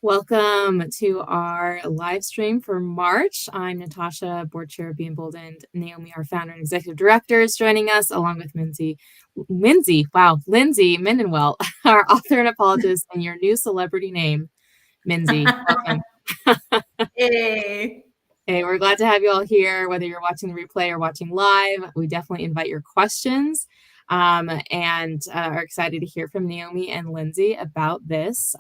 Welcome to our live stream for March. I'm Natasha, Board Chair of Be Emboldened. Naomi, our founder and executive director, is joining us, along with Lindsey Medenwaldt, our author and apologist, and your new celebrity name, Lindsey. Welcome. Hey. Hey, we're glad to have you all here, whether you're watching the replay or watching live. We definitely invite your questions and are excited to hear from Naomi and Lindsey about this.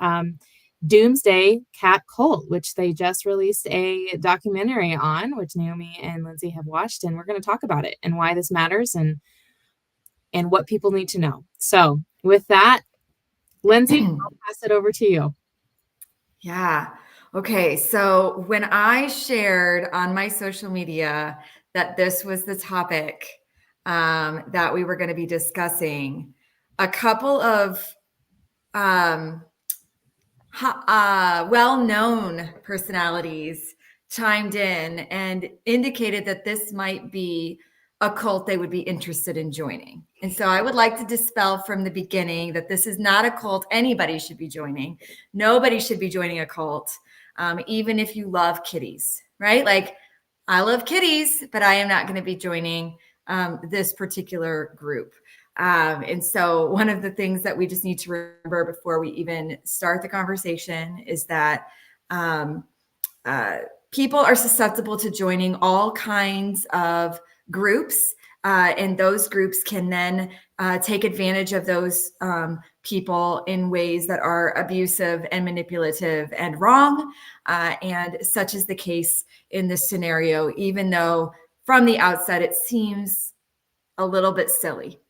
Doomsday Cat Cult, which they just released a documentary on, which Naomi and Lindsey have watched, and we're going to talk about it and why this matters and what people need to know. So with that, Lindsey, I'll pass it over to you. Yeah. Okay. So when I shared on my social media that this was the topic that we were going to be discussing, a couple of well-known personalities chimed in and indicated that this might be a cult they would be interested in joining. And so I would like to dispel from the beginning that this is not a cult anybody should be joining. Nobody should be joining a cult, even if you love kitties, right? Like, I love kitties, but I am not going to be joining this particular group. And so one of the things that we just need to remember before we even start the conversation is that people are susceptible to joining all kinds of groups, and those groups can then take advantage of those people in ways that are abusive and manipulative and wrong. And such is the case in this scenario, even though from the outset it seems a little bit silly.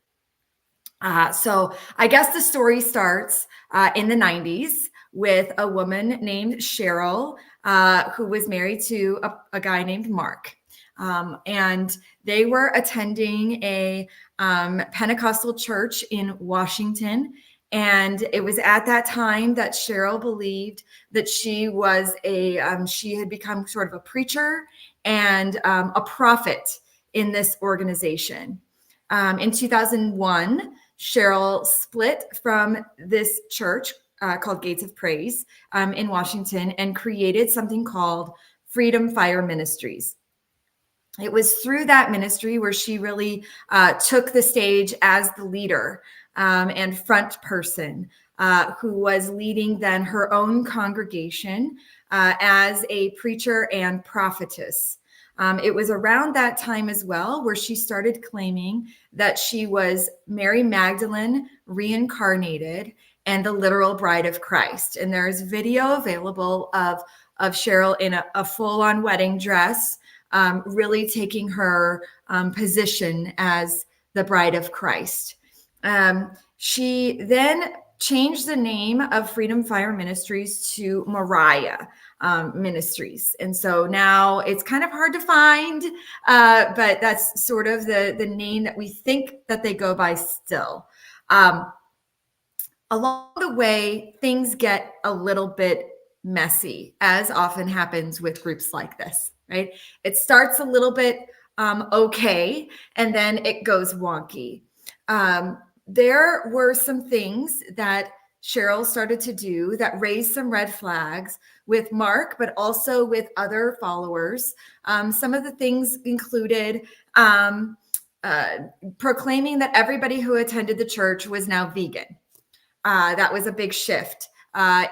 So I guess the story starts in the 90s with a woman named Cheryl, who was married to a guy named Mark. And they were attending a Pentecostal church in Washington. And it was at that time that Cheryl believed that she was she had become sort of a preacher and a prophet in this organization. In 2001, Cheryl split from this church called Gates of Praise in Washington and created something called Freedom Fire Ministries. It was through that ministry where she really took the stage as the leader and front person who was leading then her own congregation as a preacher and prophetess. It was around that time as well where she started claiming that she was Mary Magdalene reincarnated and the literal bride of Christ. And there's video available of Cheryl in a full-on wedding dress, really taking her position as the bride of Christ. She then changed the name of Freedom Fire Ministries to Moriah Ministries. And so now it's kind of hard to find, but that's sort of the name that we think that they go by still. Along the way, things get a little bit messy, as often happens with groups like this, right? It starts a little bit okay, and then it goes wonky. There were some things that Cheryl started to do that raised some red flags with Mark, but also with other followers. Some of the things included proclaiming that everybody who attended the church was now vegan. That was a big shift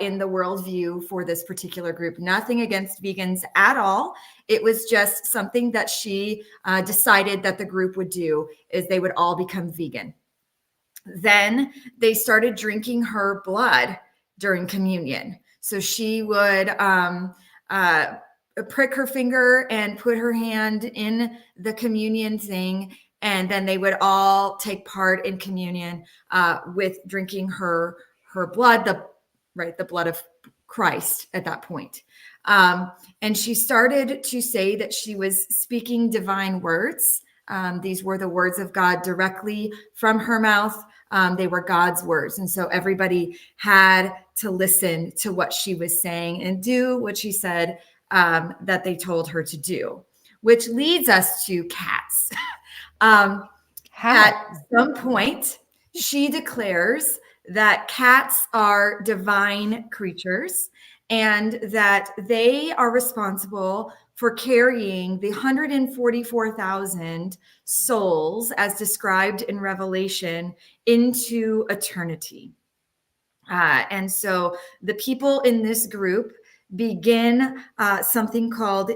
in the worldview for this particular group. Nothing against vegans at all. It was just something that she decided that the group would do, is they would all become vegan. Then they started drinking her blood during communion. So she would prick her finger and put her hand in the communion thing, and then they would all take part in communion with drinking her blood, the blood of Christ at that point. And she started to say that she was speaking divine words. These were the words of God directly from her mouth. They were God's words. And so everybody had to listen to what she was saying and do what she said that they told her to do, which leads us to cats. At some point, she declares that cats are divine creatures and that they are responsible for carrying the 144,000 souls as described in Revelation into eternity. And so the people in this group begin something called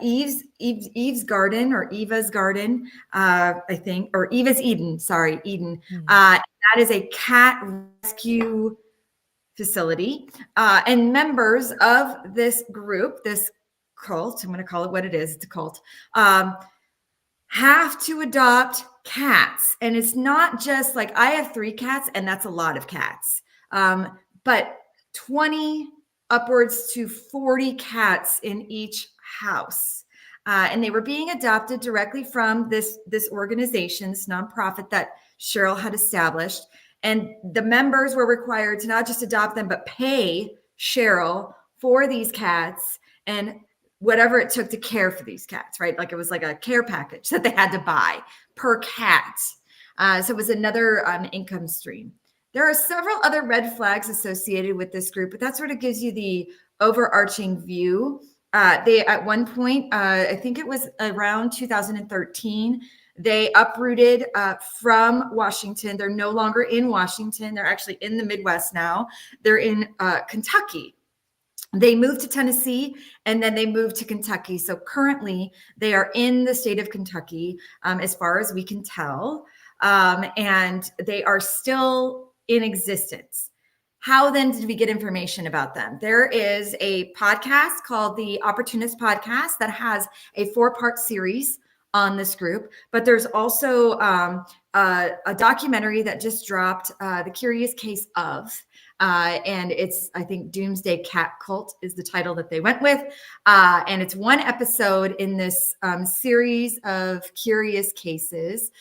Eve's Garden, or Eva's Garden, I think, or Eva's Eden. Sorry, Eden. That is a cat rescue facility, and members of this group, this cult, I'm going to call it what it is, it's a cult, have to adopt cats. And it's not just like, I have 3 cats and that's a lot of cats, but 20 upwards to 40 cats in each house. And they were being adopted directly from this organization, this nonprofit that Cheryl had established. And the members were required to not just adopt them, but pay Cheryl for these cats and whatever it took to care for these cats, right? Like it was like a care package that they had to buy per cat. So it was another income stream. There are several other red flags associated with this group, but that sort of gives you the overarching view. They, at one point, I think it was around 2013, they uprooted from Washington. They're no longer in Washington. They're actually in the Midwest now. They're in Kentucky. They moved to Tennessee and then they moved to Kentucky. So currently they are in the state of Kentucky, as far as we can tell. And they are still in existence. How then did we get information about them? There is a podcast called the Opportunist Podcast that has a 4-part series on this group, but there's also a documentary that just dropped, The Curious Case of, and it's, I think, Doomsday Cat Cult is the title that they went with. And it's 1 episode in this series of curious cases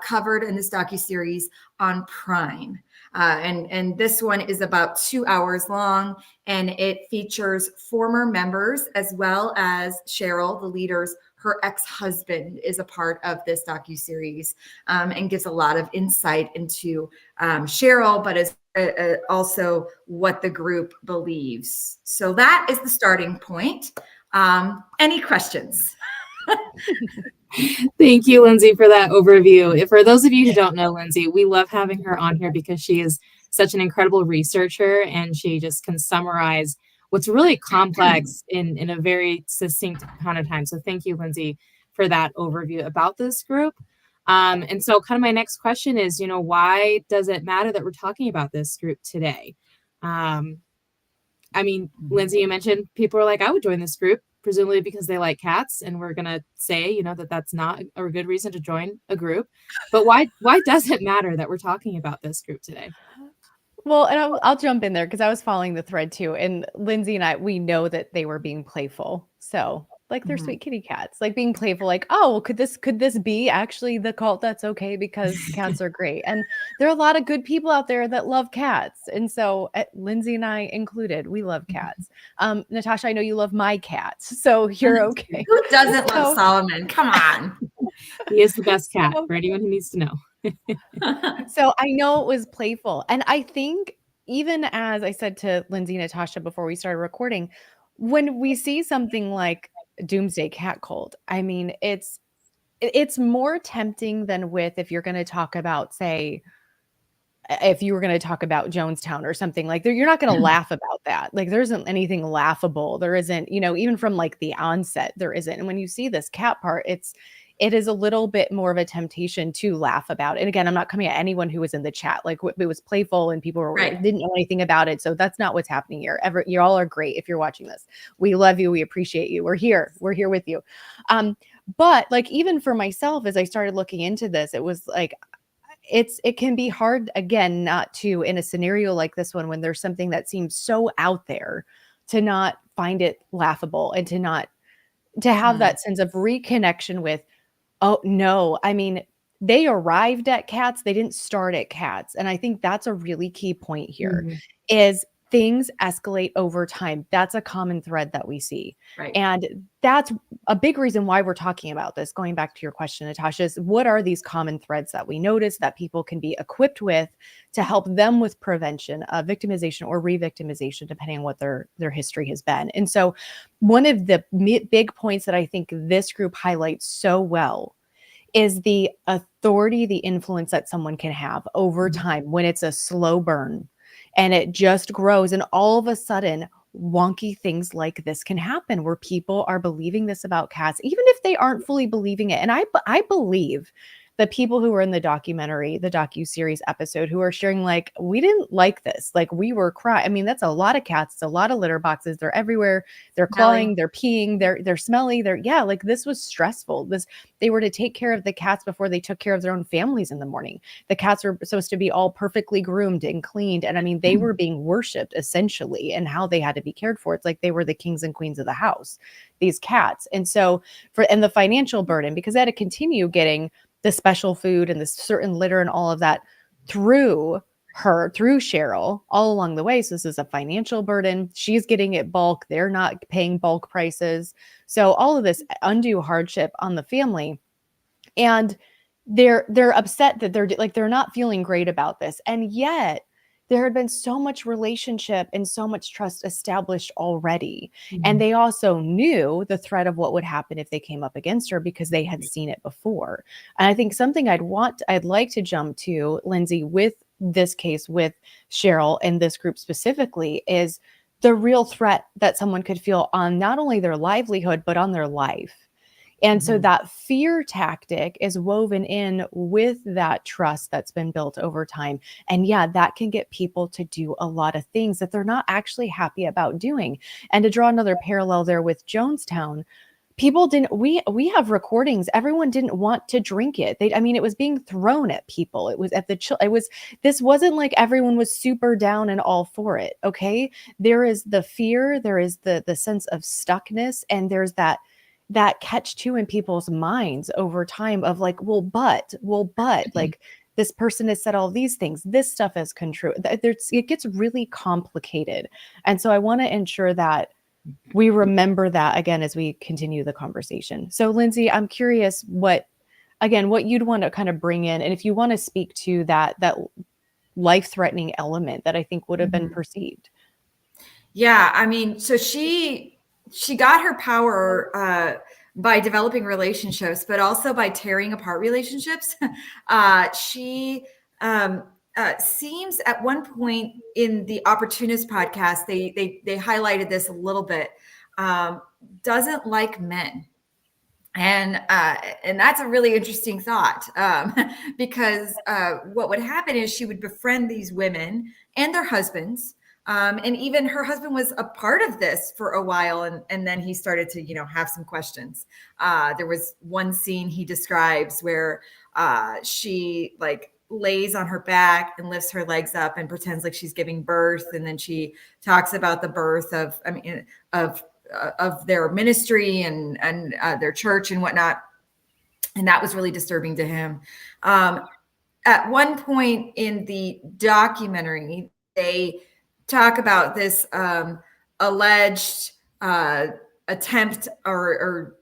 covered in this docuseries on Prime. And this one is about 2 hours long, and it features former members as well as Cheryl, the leader's, her ex-husband is a part of this docuseries, and gives a lot of insight into Cheryl, but as also what the group believes. So that is the starting point. Any questions? Thank you, Lindsey, for that overview. For those of you who don't know Lindsey, we love having her on here because she is such an incredible researcher, and she just can summarize what's really complex in a very succinct amount of time. So thank you, Lindsey, for that overview about this group. And so kind of my next question is, why does it matter that we're talking about this group today? I mean, Lindsey, you mentioned people are like, I would join this group, presumably because they like cats. And we're going to say, that that's not a good reason to join a group. But why does it matter that we're talking about this group today? Well, and I'll jump in there because I was following the thread too. And Lindsey and I, we know that they were being playful. So like they're sweet kitty cats, like being playful, like, oh, well, could this be actually the cult that's okay because cats are great. And there are a lot of good people out there that love cats. And so Lindsey and I included, we love cats. Natasha, I know you love my cats, so you're okay. Who doesn't love Solomon? Come on. He is the best cat for anyone who needs to know. So I know it was playful. And I think even as I said to Lindsey and Natasha before we started recording, when we see something like Doomsday Cat Cult, I mean, it's more tempting than if you're going to talk about, say, if you were going to talk about Jonestown or something like that, you're not going to laugh about that. Like there isn't anything laughable. There isn't, even from like the onset, there isn't. And when you see this cat part, it is a little bit more of a temptation to laugh about. And again, I'm not coming at anyone who was in the chat. Like it was playful and people didn't know anything about it. So that's not what's happening here. You all are great. If you're watching this, we love you. We appreciate you. We're here with you. But like, even for myself, as I started looking into this, it was like, it can be hard again, not to, in a scenario like this one, when there's something that seems so out there, to not find it laughable and to have that sense of reconnection with, oh no, I mean, they arrived at cats. They didn't start at cats. And I think that's a really key point here is things escalate over time. That's a common thread that we see. Right. And that's a big reason why we're talking about this. Going back to your question, Natasha, is what are these common threads that we notice that people can be equipped with to help them with prevention of victimization or re-victimization, depending on what their history has been. And so one of the big points that I think this group highlights so well is the authority, the influence that someone can have over time when it's a slow burn and it just grows. And all of a sudden, wonky things like this can happen where people are believing this about cats, even if they aren't fully believing it. And I believe the people who were in the documentary, the docuseries episode, who are sharing like, we didn't like this. Like we were crying. I mean, that's a lot of cats. It's a lot of litter boxes. They're everywhere. They're clawing, they're peeing, they're smelly. Like this was stressful. They were to take care of the cats before they took care of their own families in the morning. The cats were supposed to be all perfectly groomed and cleaned. And I mean, they were being worshiped essentially and how they had to be cared for. It's like they were the kings and queens of the house, these cats. And so and the financial burden, because they had to continue getting the special food and the certain litter and all of that through Cheryl all along the way. So this is a financial burden. She's getting it bulk. They're not paying bulk prices. So all of this undue hardship on the family. And they're upset that they're not feeling great about this. And yet there had been so much relationship and so much trust established already. And they also knew the threat of what would happen if they came up against her because they had seen it before. And I think something I'd like to jump to, Lindsey, with this case with Cheryl and this group specifically, is the real threat that someone could feel on not only their livelihood, but on their life. And so that fear tactic is woven in with that trust that's been built over time. And yeah, that can get people to do a lot of things that they're not actually happy about doing. And to draw another parallel there with Jonestown, people didn't, we have recordings. Everyone didn't want to drink it. It was being thrown at people. It was at this wasn't like everyone was super down and all for it. Okay. There is the fear, there is the sense of stuckness, and there's that catch too in people's minds over time of like, but like this person has said all these things, this stuff is true. It gets really complicated. And so I want to ensure that we remember that again as we continue the conversation. So Lindsey, I'm curious what you'd want to kind of bring in, and if you want to speak to that life-threatening element that I think would have been perceived. Yeah, I mean, so she got her power by developing relationships, but also by tearing apart relationships. She seems at one point in the Opportunist podcast, they highlighted this a little bit, doesn't like men. And that's a really interesting thought, because what would happen is she would befriend these women and their husbands. And even her husband was a part of this for a while. And then he started to, have some questions. There was one scene he describes where she like lays on her back and lifts her legs up and pretends like she's giving birth. And then she talks about the birth of their ministry and their church and whatnot. And that was really disturbing to him. At one point in the documentary, they talk about this alleged attempt or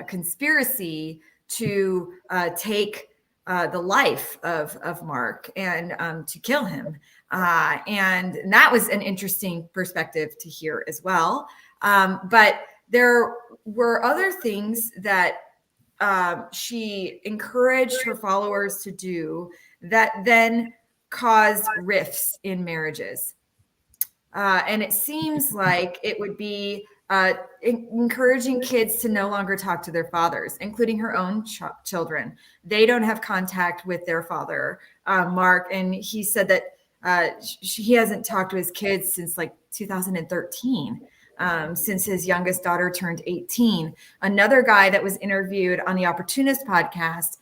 conspiracy to take the life of Mark and to kill him. And that was an interesting perspective to hear as well. But there were other things that she encouraged her followers to do that then caused rifts in marriages. And it seems like it would be encouraging kids to no longer talk to their fathers, including her own children. They don't have contact with their father, Mark. And he said that he hasn't talked to his kids since like 2013, since his youngest daughter turned 18. Another guy that was interviewed on the Opportunist podcast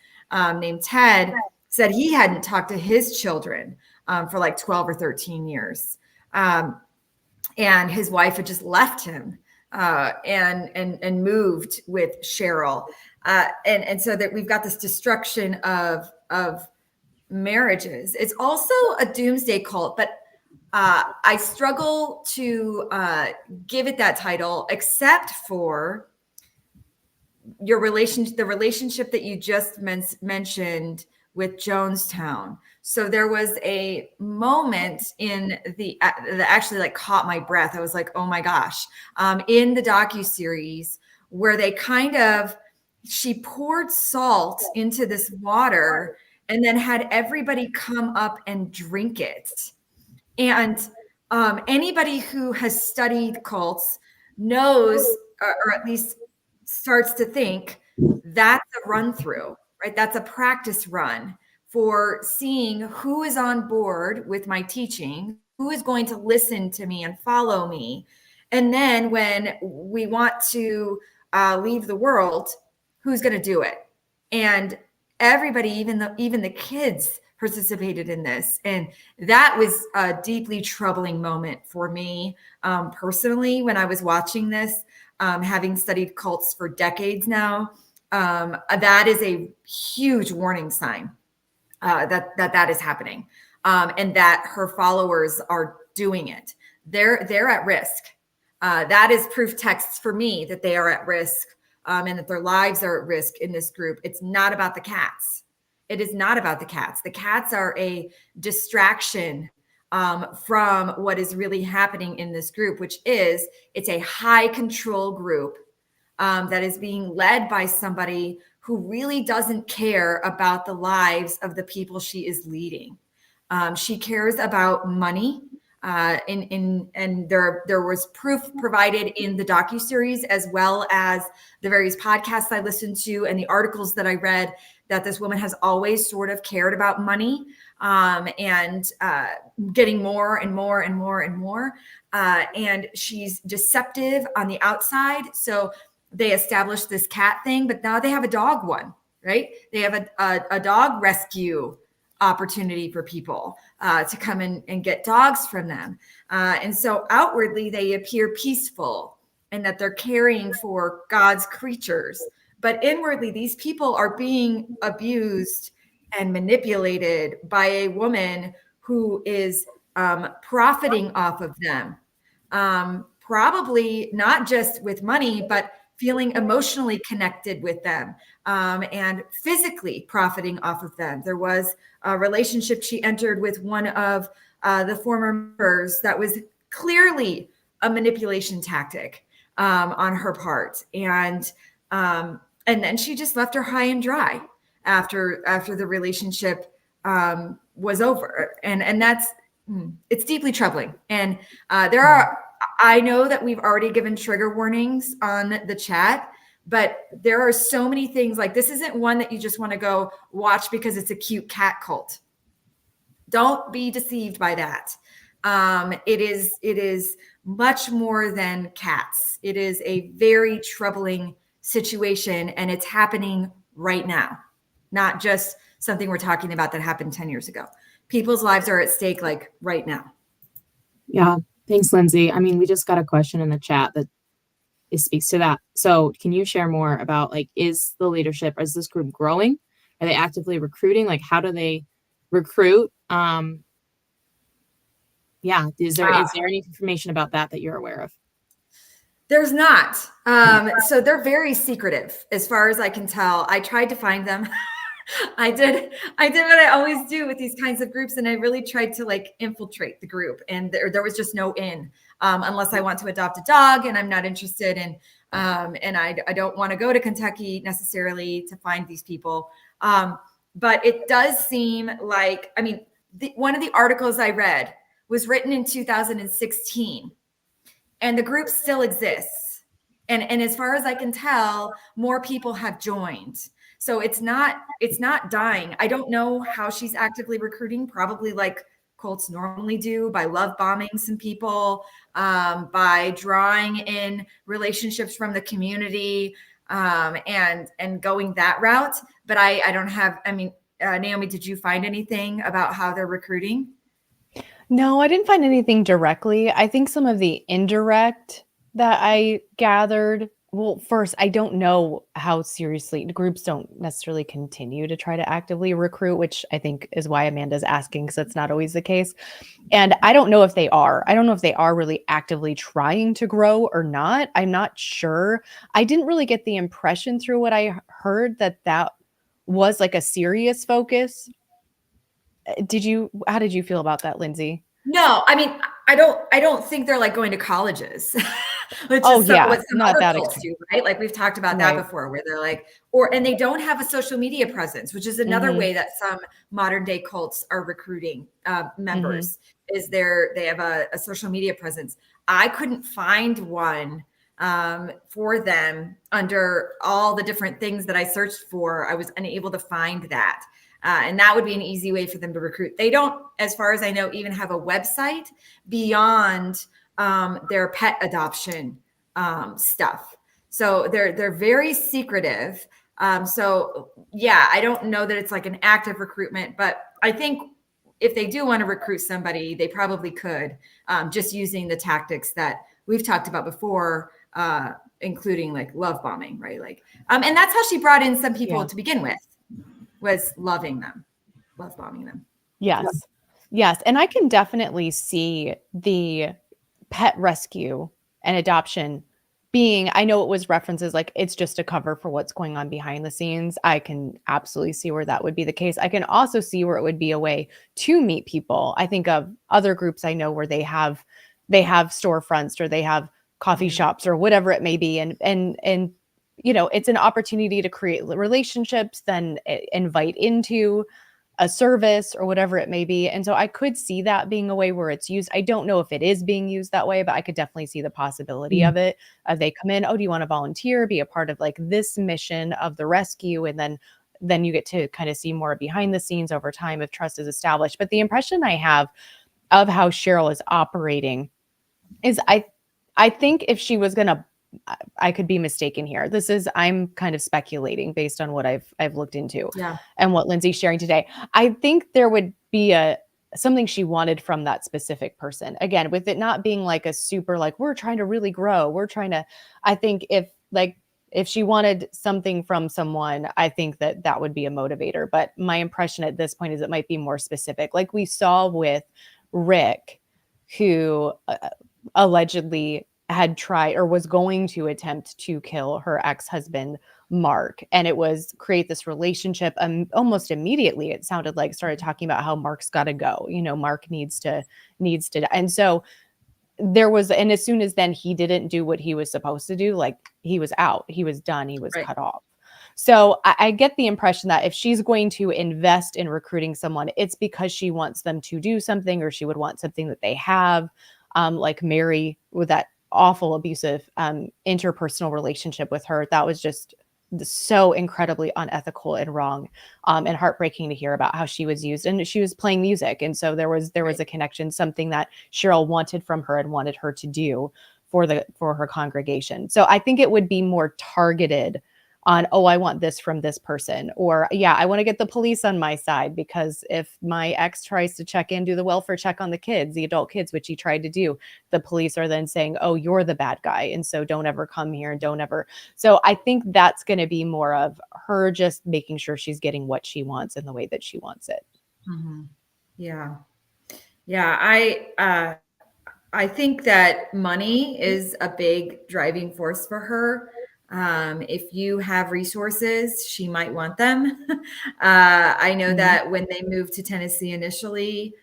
named Ted said he hadn't talked to his children for like 12 or 13 years. And his wife had just left him and moved with Cheryl. And so that we've got this destruction of marriages. It's also a doomsday cult, but I struggle to give it that title, except for the relationship that you just mentioned with Jonestown. So there was a moment in that actually like caught my breath. I was like, oh my gosh, in the docuseries where they she poured salt into this water and then had everybody come up and drink it. And anybody who has studied cults knows, or at least starts to think, that's a run through, right? That's a practice run for seeing who is on board with my teaching, who is going to listen to me and follow me. And then when we want to leave the world, who's going to do it? And everybody, even the kids, participated in this. And that was a deeply troubling moment for me personally when I was watching this, having studied cults for decades now. That is a huge warning sign that is happening, and that her followers are doing it. They're at risk. That is proof text for me that they are at risk, and that their lives are at risk in this group. It's not about the cats. It is not about the cats. The cats are a distraction from what is really happening in this group, which is it's a high control group that is being led by somebody who really doesn't care about the lives of the people she is leading. She cares about money. And there was proof provided in the docuseries, as well as the various podcasts I listened to and the articles that I read, that this woman has always sort of cared about money, and getting more and more and more and more. And she's deceptive on the outside. So they established this cat thing, but now they have a dog one, right? They have a dog rescue opportunity for people to come in and get dogs from them. And so outwardly they appear peaceful and that they're caring for God's creatures. But inwardly, these people are being abused and manipulated by a woman who is profiting off of them. Probably not just with money, but feeling emotionally connected with them, and physically profiting off of them. There was a relationship she entered with one of the former members that was clearly a manipulation tactic on her part. And then she just left her high and dry after the relationship was over. And that's, it's deeply troubling. And I know that we've already given trigger warnings on the chat, but there are so many things, like this isn't one that you just want to go watch because it's a cute cat cult. Don't be deceived by that. It is much more than cats. It is a very troubling situation, and it's happening right now, not just something we're talking about that happened 10 years ago. People's lives are at stake, like right now. Yeah. Thanks, Lindsey. I mean, we just got a question in the chat that speaks to that. So can you share more about, like, is the leadership, is this group growing? Are they actively recruiting? Like, how do they recruit? Yeah. Is there any information about that you're aware of? There's not. So they're very secretive as far as I can tell. I tried to find them. I did what I always do with these kinds of groups. And I really tried to like infiltrate the group, and there was just no in, unless I want to adopt a dog and I'm not interested in, and I don't want to go to Kentucky necessarily to find these people. But it does seem like, I mean, one of the articles I read was written in 2016. And the group still exists. And as far as I can tell, more people have joined. So it's not dying. I don't know how she's actively recruiting, probably like cults normally do, by love bombing some people, by drawing in relationships from the community, and going that route. But I don't have, I mean, Naomi, did you find anything about how they're recruiting? No, I didn't find anything directly. I think some of the indirect that I gathered Well, first, I don't know how seriously groups don't necessarily continue to try to actively recruit, which I think is why Amanda's asking, because that's not always the case. And I don't know if they are. I don't know if they are really actively trying to grow or not. I'm not sure. I didn't really get the impression through what I heard that that was like a serious focus. How did you feel about that, Lindsay? No, I mean, I don't think they're like going to colleges, which Oh is what yeah, some not other that cults extreme. do, right? Like we've talked about that Right. before, where they're like, and they don't have a social media presence, which is another way that some modern day cults are recruiting members. Is they have a social media presence. I couldn't find one for them under all the different things that I searched for. I was unable to find that. And that would be an easy way for them to recruit. They don't, as far as I know, even have a website beyond their pet adoption stuff. So they're very secretive. So yeah, I don't know that it's like an active recruitment, but I think if they do want to recruit somebody, they probably could, just using the tactics that we've talked about before, including like love bombing, right? Like, and that's how she brought in some people to begin with. Was love bombing them. Yes. Yes. And I can definitely see the pet rescue and adoption being, I know it was references like it's just a cover for what's going on behind the scenes. I can absolutely see where that would be the case. I can also see where it would be a way to meet people. I think of other groups I know where they have storefronts or they have coffee shops or whatever it may be. And you know, it's an opportunity to create relationships, then invite into a service or whatever it may be. And so I could see that being a way where it's used. I don't know if it is being used that way, but I could definitely see the possibility of it. They come in, oh, do you want to volunteer, be a part of like this mission of the rescue? And then you get to kind of see more behind the scenes over time if trust is established. But the impression I have of how Cheryl is operating is I think if she was going to, I could be mistaken here. I'm kind of speculating based on what I've looked into and what Lindsay's sharing today. I think there would be something she wanted from that specific person. Again, with it not being like a super, like, we're trying to really grow. I think if she wanted something from someone, I think that would be a motivator. But my impression at this point is it might be more specific. Like we saw with Rick, who allegedly had tried or was going to attempt to kill her ex-husband, Mark. And it was create this relationship. Almost immediately, it sounded like started talking about how Mark's got to go. You know, Mark needs to. And so there was, and as soon as then he didn't do what he was supposed to do, like he was out, he was done, he was cut off. So I get the impression that if she's going to invest in recruiting someone, it's because she wants them to do something, or she would want something that they have, like Mary with that awful abusive interpersonal relationship with her. That was just so incredibly unethical and wrong, and heartbreaking to hear about how she was used. And she was playing music, and so there was a connection, something that Cheryl wanted from her and wanted her to do for her congregation. So I think it would be more targeted on, oh, I want this from this person, or yeah, I want to get the police on my side, because if my ex tries to check in, do the welfare check on the kids, the adult kids, which he tried to do, the police are then saying, oh, you're the bad guy, and so don't ever come here, and don't ever. So I think that's going to be more of her just making sure she's getting what she wants in the way that she wants it. Yeah. I think that money is a big driving force for her. If you have resources, she might want them. I know that when they moved to Tennessee initially,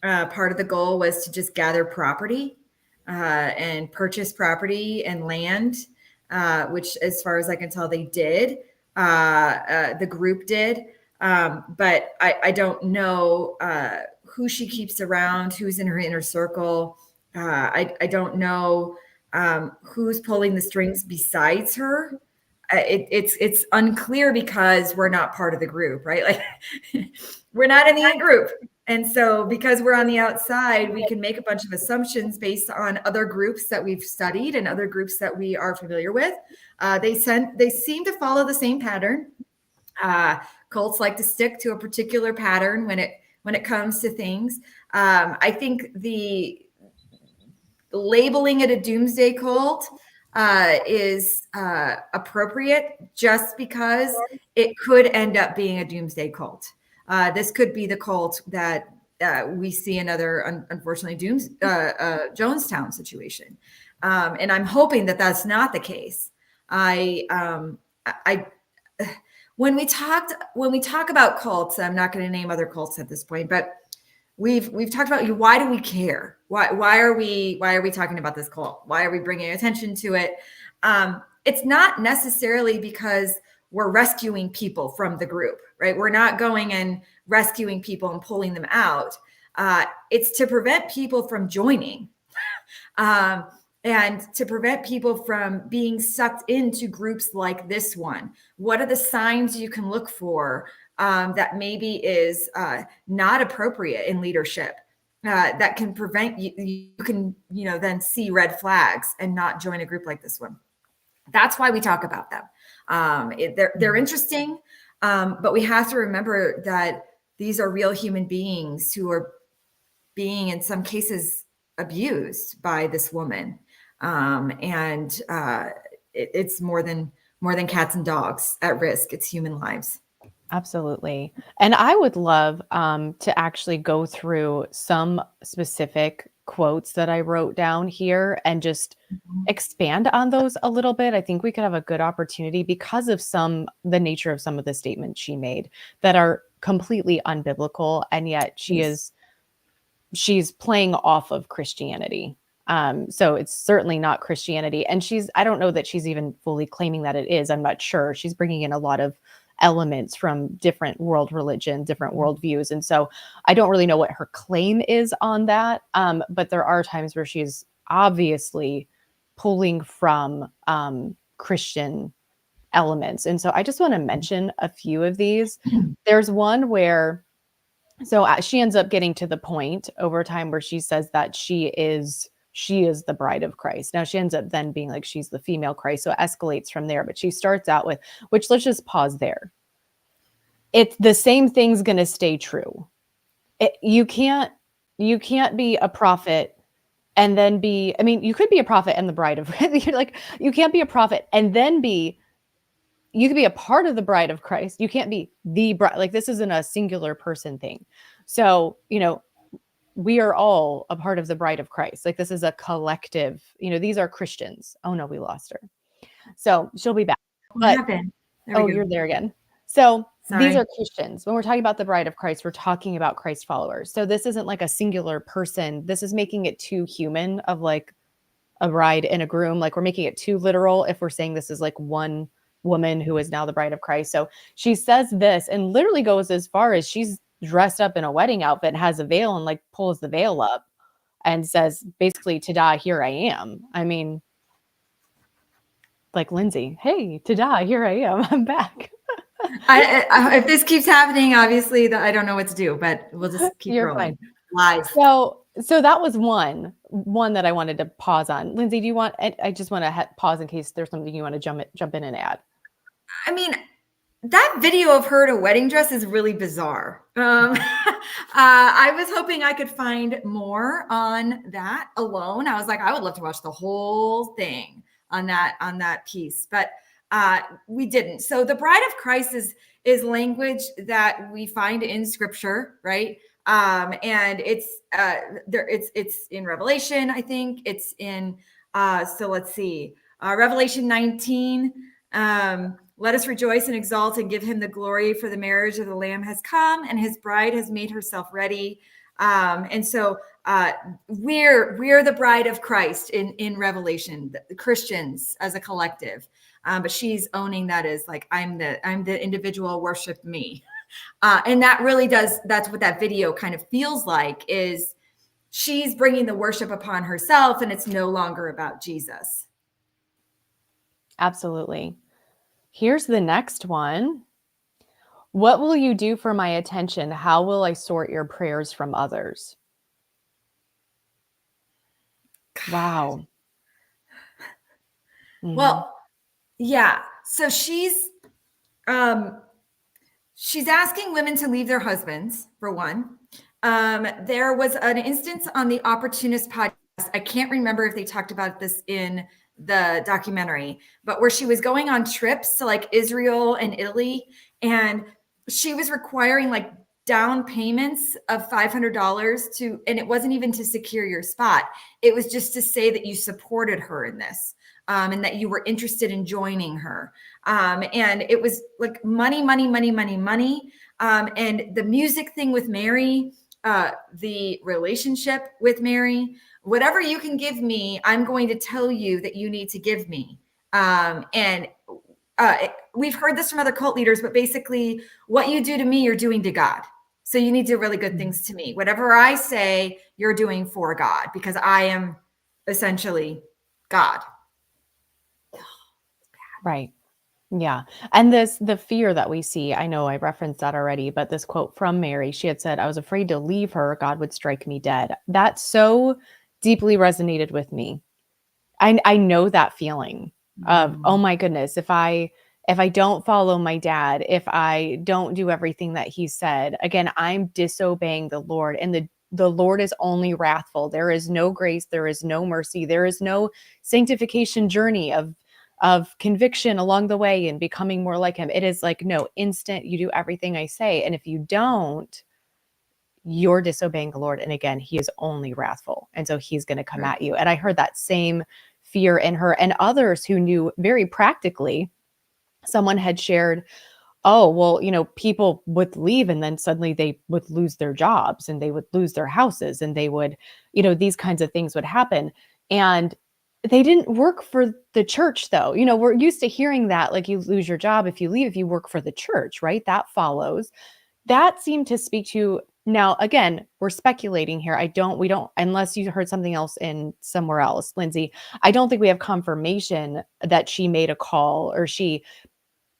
part of the goal was to just gather property and purchase property and land, which, as far as I can tell, they did. The group did. But I don't know who she keeps around, who's in her inner circle. I don't know who's pulling the strings besides her. It's unclear because we're not part of the group, right? Like we're not in the in group. And so because we're on the outside, we can make a bunch of assumptions based on other groups that we've studied and other groups that we are familiar with. They seem to follow the same pattern. Cults like to stick to a particular pattern when it comes to things. I think the labeling it a doomsday cult is appropriate just because it could end up being a doomsday cult. This could be the cult that we see another, unfortunately, Jonestown situation. And I'm hoping that that's not the case. When we talk about cults, I'm not going to name other cults at this point, but we've talked about, why do we care? Why are we talking about this cult? Why are we bringing attention to it? It's not necessarily because we're rescuing people from the group, right? We're not going and rescuing people and pulling them out. It's to prevent people from joining. And to prevent people from being sucked into groups like this one. What are the signs you can look for that maybe is not appropriate in leadership that can prevent you? You can, then see red flags and not join a group like this one. That's why we talk about them. They're interesting, but we have to remember that these are real human beings who are being, in some cases, abused by this woman. It's more than cats and dogs at risk. It's human lives. Absolutely. And I would love to actually go through some specific quotes that I wrote down here and just expand on those a little bit. I think we could have a good opportunity because of the nature of some of the statements she made that are completely unbiblical, and yet she's playing off of Christianity. So it's certainly not Christianity. And I don't know that she's even fully claiming that it is. I'm not sure. She's bringing in a lot of elements from different world religion, different worldviews. And so I don't really know what her claim is on that. But there are times where she's obviously pulling from Christian elements. And so I just want to mention a few of these. There's one where, so she ends up getting to the point over time where she says that she is the bride of Christ. Now she ends up then being like, she's the female Christ. So it escalates from there, but she starts out with, which let's just pause there. It's the same thing's going to stay true. You can't be a prophet and then you could be a prophet and the bride of, you're like, you can't be a prophet and then you could be a part of the bride of Christ. You can't be the bride. Like, this isn't a singular person thing. So, we are all a part of the bride of Christ. Like, this is a collective, these are Christians. Oh no, we lost her. So she'll be back. What happened? You're there again. So Sorry. These are Christians. When we're talking about the bride of Christ, we're talking about Christ followers. So this isn't like a singular person. This is making it too human of like a bride and a groom. Like, we're making it too literal if we're saying this is like one woman who is now the bride of Christ. So she says this and literally goes as far as she's dressed up in a wedding outfit, has a veil, and like pulls the veil up and says basically, "Ta-da, here I am." I mean, like, Lindsey, hey, ta-da, here I am. I'm back. If this keeps happening, obviously I don't know what to do, but we'll just keep You're rolling. fine. Live. So that was one that I wanted to pause on. Lindsey, do you want? I just want to pause in case there's something you want to jump in and add. I mean, that video of her in a wedding dress is really bizarre. I was hoping I could find more on that alone. I was like, I would love to watch the whole thing on that piece, but we didn't. So the bride of Christ is language that we find in Scripture, right? And it's in Revelation, I think. It's in so let's see, Revelation 19. Let us rejoice and exalt and give him the glory, for the marriage of the Lamb has come and his bride has made herself ready. And so we're the bride of Christ in Revelation, the Christians as a collective. But she's owning that as like, I'm the individual, worship me. And that really that's what that video kind of feels like, is she's bringing the worship upon herself and it's no longer about Jesus. Absolutely. Here's the next one. What will you do for my attention? How will I sort your prayers from others? Wow. Mm-hmm. Well, yeah. So she's asking women to leave their husbands, for one. There was an instance on the Opportunist podcast. I can't remember if they talked about this in the documentary, but where she was going on trips to like Israel and Italy, and she was requiring like down payments of $500 to, and it wasn't even to secure your spot. It was just to say that you supported her in this, and that you were interested in joining her. And it was like money, money, money, money, money. And the music thing with Mary, the relationship with Mary, whatever you can give me, I'm going to tell you that you need to give me. And we've heard this from other cult leaders, but basically what you do to me, you're doing to God. So you need to do really good things to me. Whatever I say, you're doing for God, because I am essentially God. Right. Yeah. And the fear that we see, I know I referenced that already, but this quote from Mary, she had said, "I was afraid to leave her. God would strike me dead." That so deeply resonated with me. I know that feeling of, oh my goodness, if I don't follow my dad, if I don't do everything that he said, again, I'm disobeying the Lord, and the Lord is only wrathful. There is no grace, there is no mercy, there is no sanctification journey of conviction along the way and becoming more like him. It is like, no, instant, you do everything I say. And if you don't, you're disobeying the Lord. And again, he is only wrathful. And so he's going to come at you. And I heard that same fear in her, and others who knew very practically. Someone had shared, oh, well, people would leave and then suddenly they would lose their jobs and they would lose their houses and they would, these kinds of things would happen. And they didn't work for the church, though. We're used to hearing that, like, you lose your job if you leave, if you work for the church, right? That follows. That seemed to speak to, now, again, we're speculating here. We don't, unless you heard something else in somewhere else, Lindsey, I don't think we have confirmation that she made a call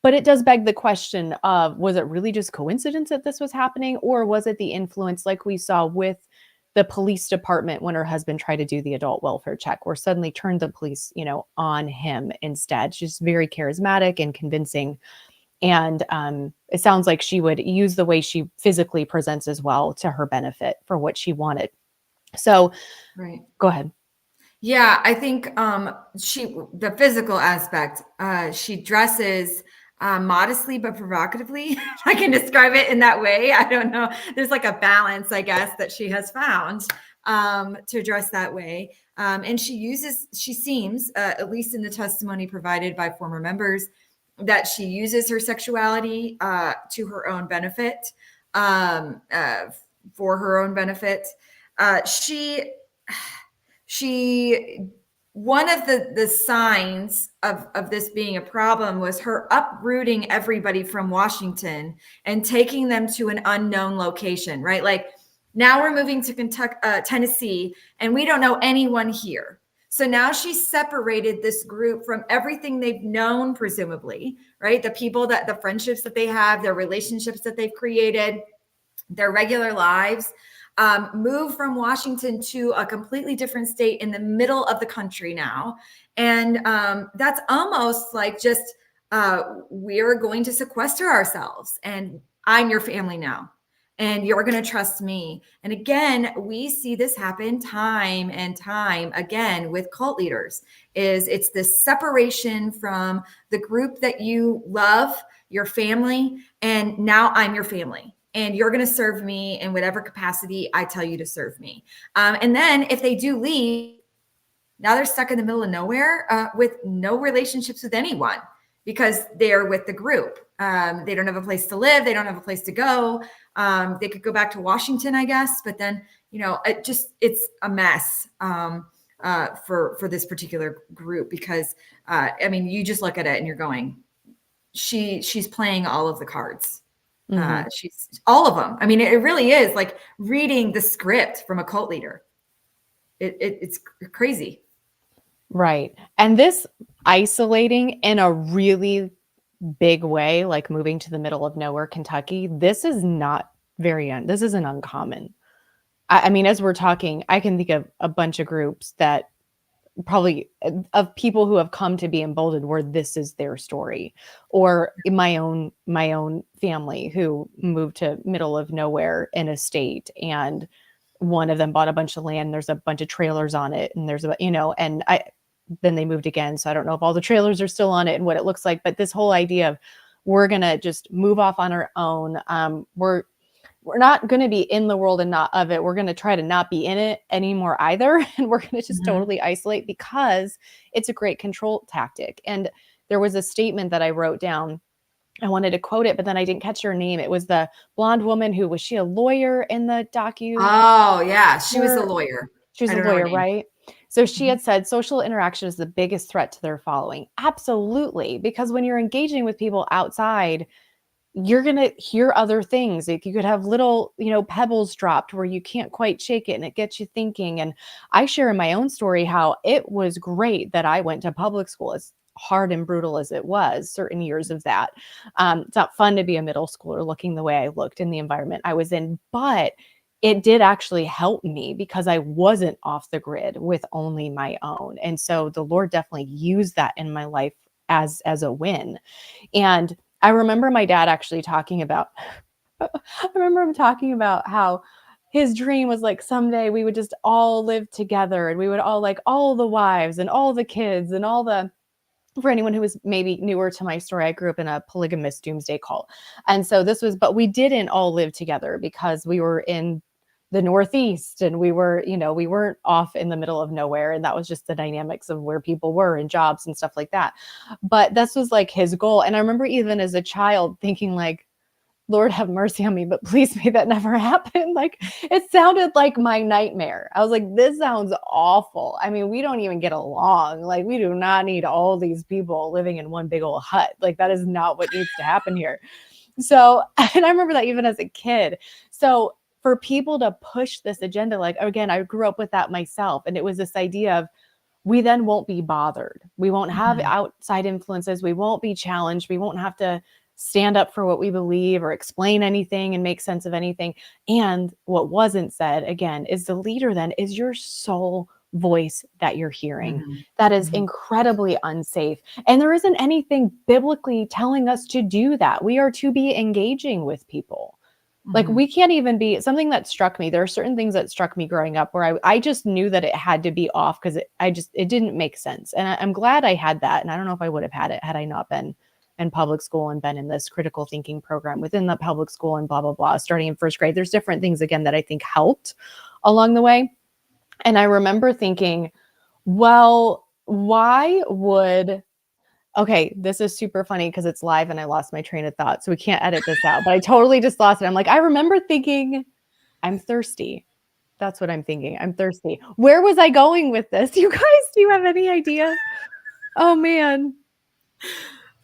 but it does beg the question of, was it really just coincidence that this was happening? Or was it the influence, like we saw with the police department when her husband tried to do the adult welfare check, or suddenly turned the police, on him instead? She's very charismatic and convincing. And it sounds like she would use the way she physically presents as well to her benefit for what she wanted. So right. Go ahead. Yeah, I think the physical aspect, she dresses modestly but provocatively. I can describe it in that way. I don't know. There's like a balance, I guess, that she has found to dress that way. And she seems, at least in the testimony provided by former members, that she uses her sexuality to her own benefit, for her own benefit. One of the signs of this being a problem was her uprooting everybody from Washington and taking them to an unknown location, right? Like, now we're moving to Tennessee, and we don't know anyone here. So now she's separated this group from everything they've known, presumably, right? The friendships that they have, their relationships that they've created, their regular lives. Move from Washington to a completely different state in the middle of the country now. And that's almost like just, we're going to sequester ourselves, and I'm your family now, and you're going to trust me. And again, we see this happen time and time again with cult leaders. It's this separation from the group that you love, your family, and now I'm your family. And you're going to serve me in whatever capacity I tell you to serve me. And then if they do leave, now they're stuck in the middle of nowhere with no relationships with anyone, because they're with the group. They don't have a place to live. They don't have a place to go. They could go back to Washington, I guess. But then, it's a mess for this particular group, because, you just look at it and you're going, she's playing all of the cards. She's all of them. It really is like reading the script from a cult leader. It's crazy. Right. And this isolating in a really big way, like moving to the middle of nowhere, Kentucky, this is not this isn't uncommon. As we're talking, I can think of a bunch of groups that probably of people who have come to be emboldened where this is their story, or my own family who moved to middle of nowhere in a state, and one of them bought a bunch of land. There's a bunch of trailers on it, and there's and then they moved again. So I don't know if all the trailers are still on it and what it looks like, but this whole idea of we're going to just move off on our own. We're not going to be in the world and not of it. We're going to try to not be in it anymore either. And we're going to just totally isolate, because it's a great control tactic. And there was a statement that I wrote down. I wanted to quote it, but then I didn't catch her name. It was the blonde woman who, was she a lawyer in the docu? Oh yeah. She was a lawyer. She was a lawyer, right? So she had said social interaction is the biggest threat to their following. Absolutely. Because when you're engaging with people outside, you're going to hear other things. Like you could have little, pebbles dropped where you can't quite shake it, and it gets you thinking. And I share in my own story how it was great that I went to public school, as hard and brutal as it was, certain years of that. It's not fun to be a middle schooler looking the way I looked in the environment I was in, but it did actually help me because I wasn't off the grid with only my own. And so the Lord definitely used that in my life as a win. And I remember my dad actually talking about, how his dream was like someday we would just all live together, and we would all, like, all the wives and all the kids and for anyone who was maybe newer to my story, I grew up in a polygamous doomsday cult. And so but we didn't all live together because we were in the Northeast, and we weren't off in the middle of nowhere. And that was just the dynamics of where people were and jobs and stuff like that. But this was like his goal. And I remember even as a child thinking, like, Lord have mercy on me, but please may that never happen. Like, it sounded like my nightmare. I was like, this sounds awful. I mean, we don't even get along. Like, we do not need all these people living in one big old hut. Like, that is not what needs to happen here. So, and I remember that even as a kid. So for people to push this agenda, like, again, I grew up with that myself. And it was this idea of, we then won't be bothered. We won't have outside influences. We won't be challenged. We won't have to stand up for what we believe or explain anything and make sense of anything. And what wasn't said, again, is the leader then is your sole voice that you're hearing. That is incredibly unsafe. And there isn't anything biblically telling us to do that. We are to be engaging with people. Like, we can't even be, something that struck me. There are certain things that struck me growing up where I just knew that it had to be off because it didn't make sense. And I'm glad I had that. And I don't know if I would have had it had I not been in public school and been in this critical thinking program within the public school and blah, blah, blah, starting in first grade. There's different things, again, that I think helped along the way. And I remember thinking, well, why would, okay, this is super funny because it's live and I lost my train of thought, so we can't edit this out, but I totally just lost it. I'm like, I remember thinking, I'm thirsty. That's what I'm thinking. I'm thirsty. Where was I going with this? You guys, do you have any idea? Oh, man.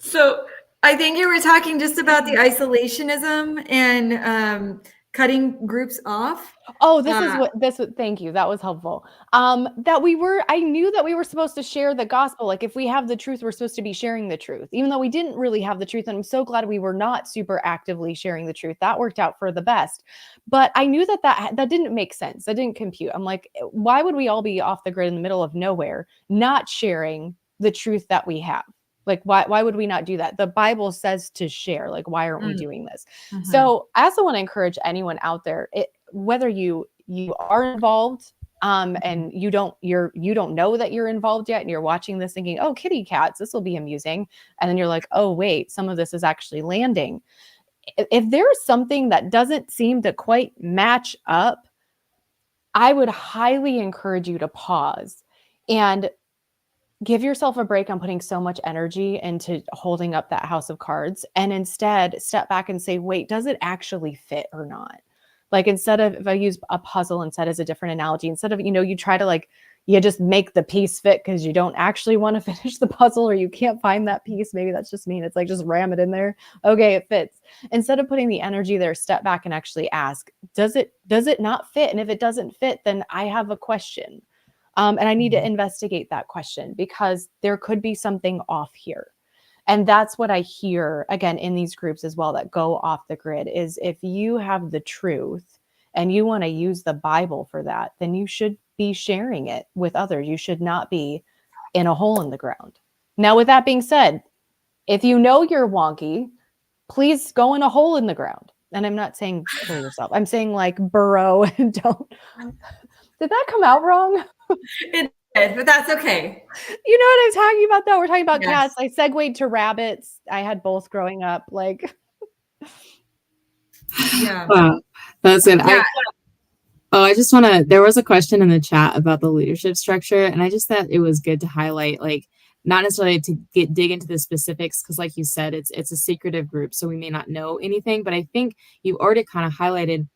So I think you were talking just about the isolationism and cutting groups off. Oh, thank you. That was helpful. I knew that we were supposed to share the gospel. Like, if we have the truth, we're supposed to be sharing the truth, even though we didn't really have the truth. And I'm so glad we were not super actively sharing the truth. That worked out for the best. But I knew that didn't make sense. That didn't compute. I'm like, why would we all be off the grid in the middle of nowhere, not sharing the truth that we have? Like, why would we not do that? The Bible says to share. Like, why aren't we doing this? So I also want to encourage anyone out there, whether you are involved and you don't know that you're involved yet, and you're watching this thinking, oh, kitty cats, this will be amusing. And then you're like, oh, wait, some of this is actually landing. If there's something that doesn't seem to quite match up, I would highly encourage you to pause and give yourself a break on putting so much energy into holding up that house of cards, and instead step back and say, wait, does it actually fit or not? Like, instead of, if I use a puzzle instead as a different analogy, instead of, you try to, like, you just make the piece fit because you don't actually want to finish the puzzle, or you can't find that piece. Maybe that's just me. It's like, just ram it in there. Okay, it fits. Instead of putting the energy there, step back and actually ask, does it not fit? And if it doesn't fit, then I have a question. And I need to investigate that question, because there could be something off here. And that's what I hear, again, in these groups as well that go off the grid, is if you have the truth and you want to use the Bible for that, then you should be sharing it with others. You should not be in a hole in the ground. Now, with that being said, if you know you're wonky, please go in a hole in the ground. And I'm not saying kill yourself. I'm saying, like, burrow and don't. Did that come out wrong? It But that's okay. You know what I'm talking about, though? We're talking about Yes. cats. I segued to rabbits. I had both growing up. Like, Yeah. Wow, that's good. Yeah. I just want to, there was a question in the chat about the leadership structure, and I just thought it was good to highlight, like, not necessarily to dig into the specifics, because like you said, it's a secretive group, so we may not know anything, but I think you already kind of highlighted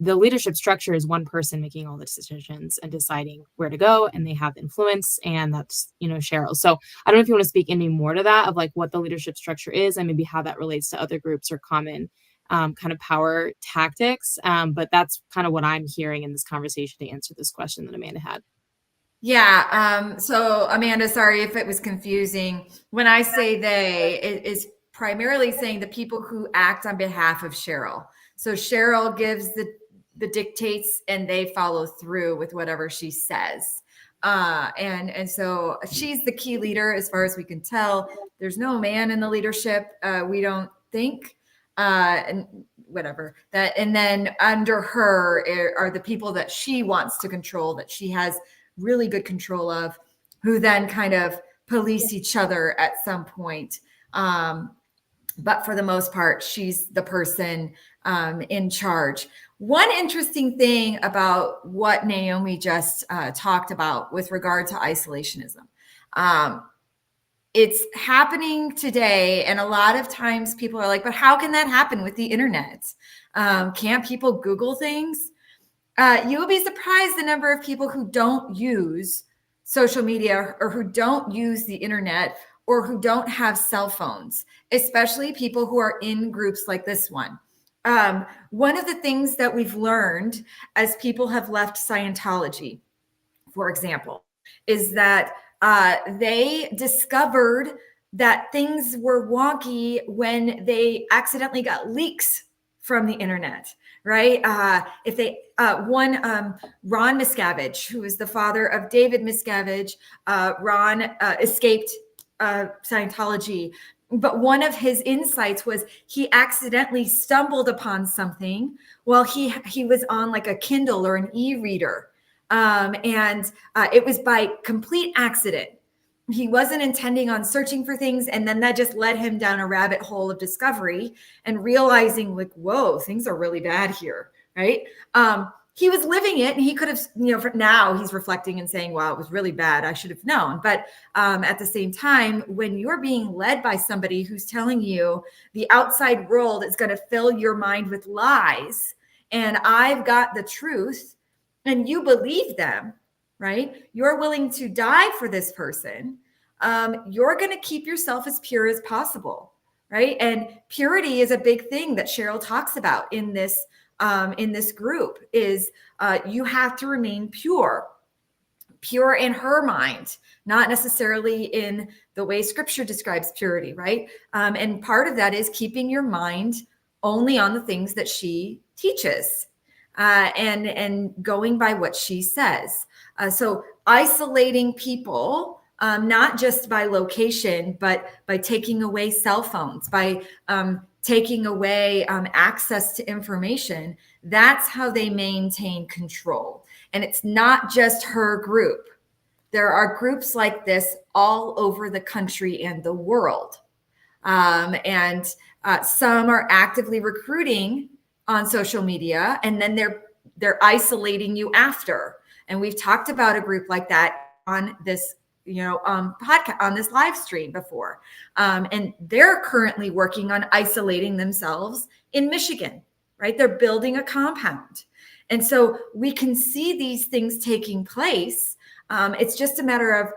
the leadership structure is one person making all the decisions and deciding where to go, and they have influence, and that's, Cheryl. So I don't know if you want to speak any more to that, of like what the leadership structure is and maybe how that relates to other groups or common kind of power tactics. But that's kind of what I'm hearing in this conversation to answer this question that Amanda had. Yeah. So Amanda, sorry if it was confusing. When I say they, it is primarily saying the people who act on behalf of Cheryl. So Cheryl gives the dictates and they follow through with whatever she says. And so she's the key leader as far as we can tell. There's no man in the leadership. We don't think, and whatever that. And then under her are the people that she wants to control, that she has really good control of, who then kind of police each other at some point. But for the most part, she's the person in charge. One interesting thing about what Naomi just talked about with regard to isolationism, it's happening today. And a lot of times people are like, but how can that happen with the internet? Can't people Google things? You will be surprised the number of people who don't use social media or who don't use the internet or who don't have cell phones, especially people who are in groups like this one. One of the things that we've learned as people have left Scientology, for example, is that they discovered that things were wonky when they accidentally got leaks from the internet, right? If they, Ron Miscavige, who is the father of David Miscavige, Ron escaped Scientology. But one of his insights was he accidentally stumbled upon something while he was on like a Kindle or an e-reader. And it was by complete accident. He wasn't intending on searching for things. And then that just led him down a rabbit hole of discovery and realizing like, whoa, things are really bad here, right? He was living it, and he could have, now he's reflecting and saying, wow, it was really bad. I should have known. But at the same time, when you're being led by somebody who's telling you the outside world is going to fill your mind with lies, and I've got the truth, and you believe them, right? You're willing to die for this person. You're going to keep yourself as pure as possible, right? And purity is a big thing that Cheryl talks about in this group. Is you have to remain pure in her mind, not necessarily in the way Scripture describes purity, right? And part of that is keeping your mind only on the things that she teaches. And going by what she says. So isolating people, not just by location, but by taking away cell phones, by taking away access to information. That's how they maintain control. And it's not just her group. There are groups like this all over the country and the world. And some are actively recruiting on social media, and then they're isolating you after. And we've talked about a group like that on this, podcast, on this live stream before. And they're currently working on isolating themselves in Michigan, right? They're building a compound. And so we can see these things taking place. It's just a matter of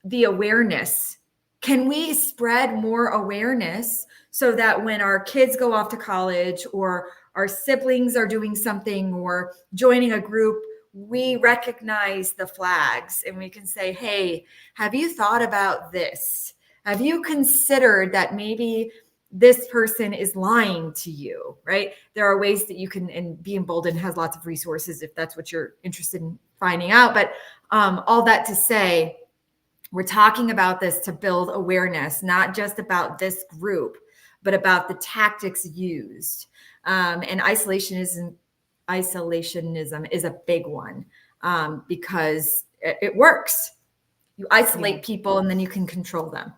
the awareness. Can we spread more awareness so that when our kids go off to college or our siblings are doing something or joining a group, we recognize the flags and we can say, hey, have you thought about this? Have you considered that maybe this person is lying to you, right? There are ways that you can, and Be Emboldened has lots of resources if that's what you're interested in finding out. But all that to say, we're talking about this to build awareness, not just about this group, but about the tactics used. And isolationism is a big one, because it works. You isolate people and then you can control them.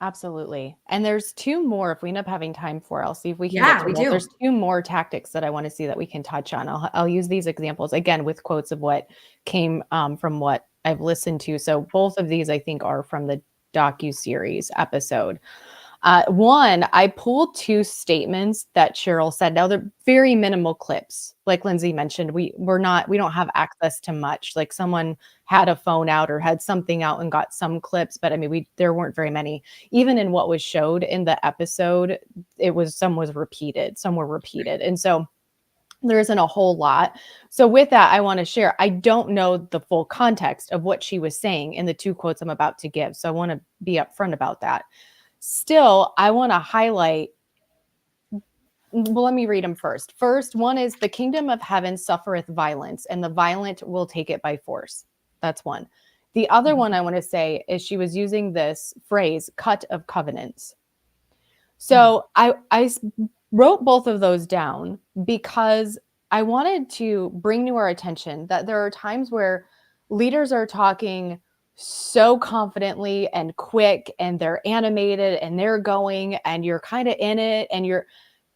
Absolutely. And there's two more, if we end up having time for, I'll see if we can Yeah, get to we them. do. There's two more tactics that I want to see that we can touch on. I'll use these examples again with quotes of what came from what I've listened to. So both of these I think are from the docuseries episode. One, I pulled two statements that Cheryl said. Now they're very minimal clips. Like Lindsey mentioned, we don't have access to much. Like someone had a phone out or had something out and got some clips, but I mean, there weren't very many. Even in what was showed in the episode, some were repeated. And so there isn't a whole lot. So with that, I want to share, I don't know the full context of what she was saying in the two quotes I'm about to give. So I want to be upfront about that. Still, I want to highlight, well, let me read them first. First, one is the kingdom of heaven suffereth violence, and the violent will take it by force. That's one. The other one I want to say is she was using this phrase, cut of covenants. So I wrote both of those down because I wanted to bring to our attention that there are times where leaders are talking so confidently and quick and they're animated and they're going and you're kind of in it and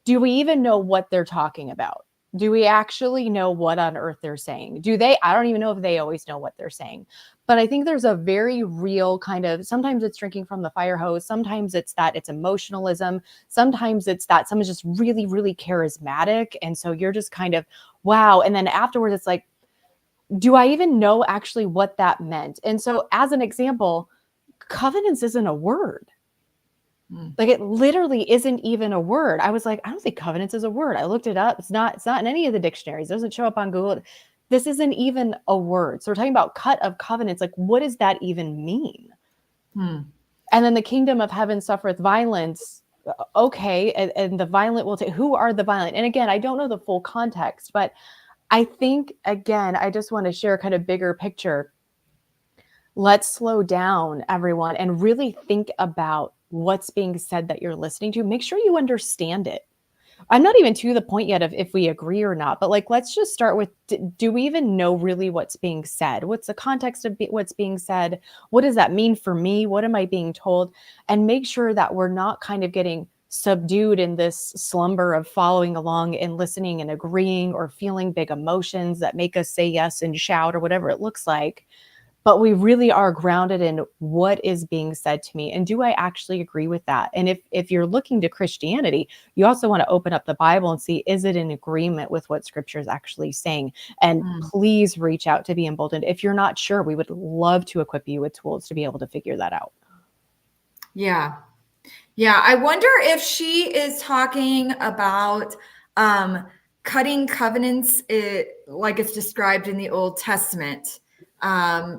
do we even know what they're talking about? Do we actually know what on earth they're saying? I don't even know if they always know what they're saying. But I think there's a very real kind of, sometimes it's drinking from the fire hose. Sometimes it's emotionalism. Sometimes it's that someone's just really, really charismatic. And so you're just kind of, wow. And then afterwards, it's like, do I even know actually what that meant? And so as an example, covenants isn't a word. Like it literally isn't even a word. I was like, I don't think covenants is a word. I looked it up. It's not in any of the dictionaries. It doesn't show up on Google. This isn't even a word. So we're talking about cut of covenants. Like, what does that even mean? And then the kingdom of heaven suffereth violence. Okay. And the violent will take, who are the violent? And again, I don't know the full context, but I think, again, I just want to share kind of bigger picture. Let's slow down, everyone, and really think about what's being said that you're listening to. Make sure you understand it. I'm not even to the point yet of if we agree or not, but like, let's just start with, do we even know really what's being said? What's the context of what's being said? What does that mean for me? What am I being told? And make sure that we're not kind of getting subdued in this slumber of following along and listening and agreeing or feeling big emotions that make us say yes and shout or whatever it looks like. But we really are grounded in what is being said to me. And do I actually agree with that? And if you're looking to Christianity, you also want to open up the Bible and see, is it in agreement with what scripture is actually saying? And please reach out to be emboldened. If you're not sure, we would love to equip you with tools to be able to figure that out. Yeah. Yeah. I wonder if she is talking about cutting covenants, like it's described in the Old Testament. But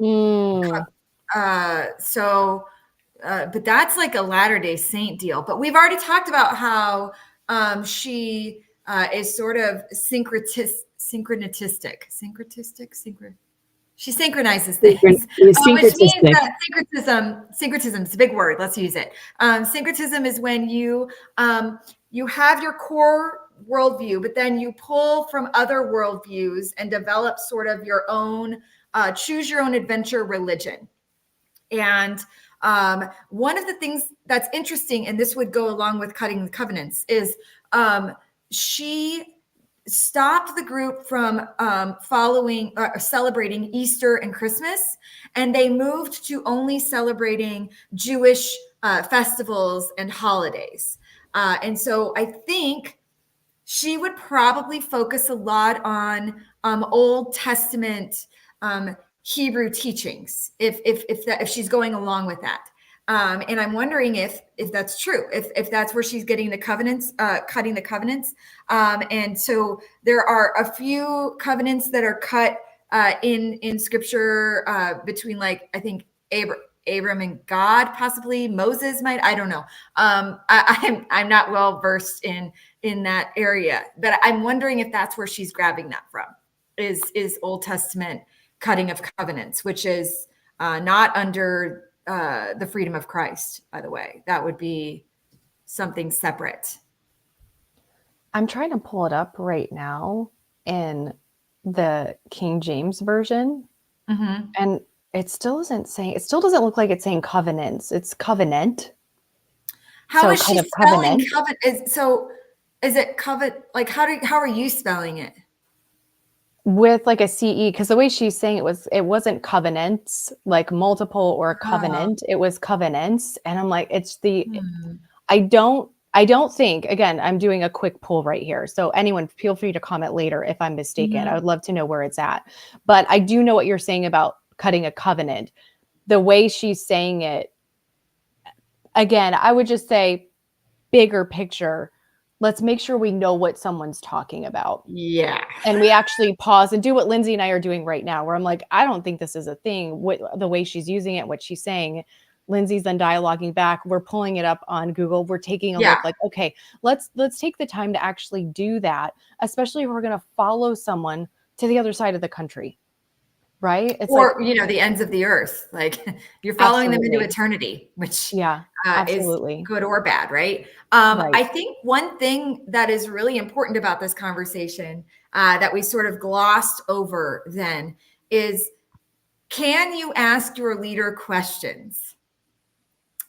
that's like a Latter-day Saint deal. But we've already talked about how she is sort of synchronistic. She synchronizes things, which means that syncretism is a big word. Let's use it. Syncretism is when you have your core worldview, but then you pull from other worldviews and develop sort of your own choose your own adventure religion. And one of the things that's interesting, and this would go along with cutting the covenants, is she stopped the group from celebrating Easter and Christmas, and they moved to only celebrating Jewish festivals and holidays. And so I think she would probably focus a lot on Old Testament Hebrew teachings, if she's going along with that. And I'm wondering if that's true, if that's where she's getting the covenants, cutting the covenants. And so there are a few covenants that are cut in scripture between, like, I think Abram and God, possibly Moses might, I don't know. I'm not well versed in that area, but I'm wondering if that's where she's grabbing that from, is Old Testament cutting of covenants, which is not under the freedom of Christ, by the way. That would be something separate. I'm trying to pull it up right now in the King James Version. Mm-hmm. And it still doesn't look like it's saying covenants. It's covenant. How So is kind she of spelling covenant. covenant? Is it covenant? Like, how are you spelling it? With like a CE, because the way she's saying it wasn't covenants, like multiple or Oh. covenant. It was covenants. And I'm like, Hmm. I don't think, again, I'm doing a quick pull right here. So anyone feel free to comment later if I'm mistaken. I Mhm. would love to know where it's at. But I do know what you're saying about cutting a covenant. The way she's saying it, again, I would just say bigger picture. Let's make sure we know what someone's talking about. Yeah. And we actually pause and do what Lindsey and I are doing right now, where I'm like, I don't think this is a thing. The way she's using it, what she's saying, Lindsey's then dialoguing back. We're pulling it up on Google. We're taking a Yeah. look like, okay, let's take the time to actually do that, especially if we're going to follow someone to the other side of the country, right? It's Or, like, the ends of the earth. Like, you're following them into absolutely. eternity, which Yeah, is absolutely. good or bad, right? Right. I think one thing that is really important about this conversation that we sort of glossed over then is, can you ask your leader questions?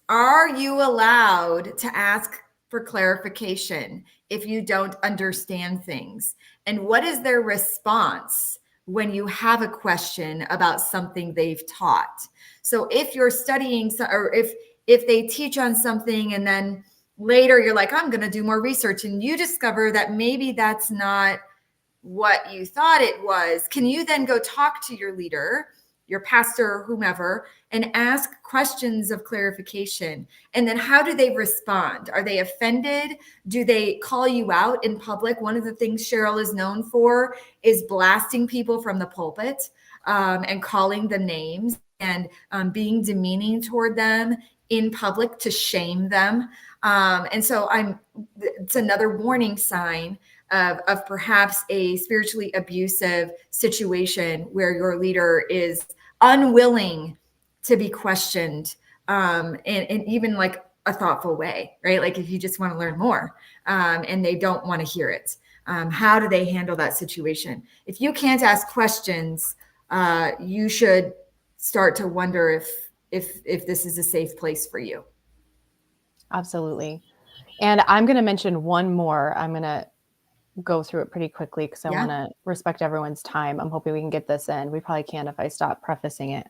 Are you allowed to ask for clarification if you don't understand things? And what is their response when you have a question about something they've taught? So if you're studying, or if they teach on something and then later you're like, I'm going to do more research, and you discover that maybe that's not what you thought it was, can you then go talk to your leader, your pastor, or whomever, and ask questions of clarification? And then how do they respond? Are they offended? Do they call you out in public? One of the things Cheryl is known for is blasting people from the pulpit, and calling them names, and being demeaning toward them in public to shame them. And so it's another warning sign of perhaps a spiritually abusive situation where your leader is unwilling to be questioned, in even like a thoughtful way, right? Like if you just want to learn more, and they don't want to hear it, how do they handle that situation? If you can't ask questions, you should start to wonder if this is a safe place for you. Absolutely. And I'm going to mention one more. I'm going to go through it pretty quickly because I want to respect everyone's time. I'm hoping we can get this in. We probably can if I stop prefacing it.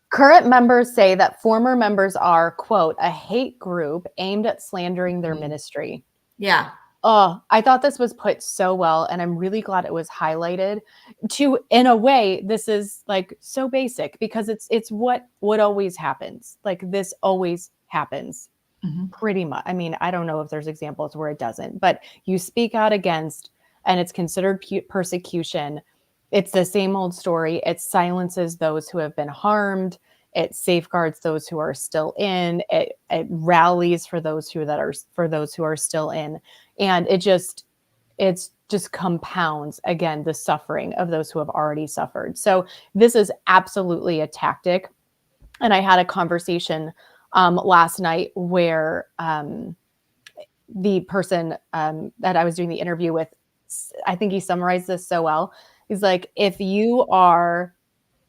Current members say that former members are, quote, a hate group aimed at slandering their ministry. Yeah. Oh, I thought this was put so well, and I'm really glad it was highlighted. In a way, this is like so basic because it's what always happens. Like this always happens. Mm-hmm. Pretty much. I mean, I don't know if there's examples where it doesn't, but you speak out against and it's considered persecution. It's the same old story. It silences those who have been harmed. It safeguards those who are still in. It rallies for those who are still in. And it just compounds, again, the suffering of those who have already suffered. So this is absolutely a tactic. And I had a conversation last night where the person that I was doing the interview with, I think he summarized this so well. He's like, if you are,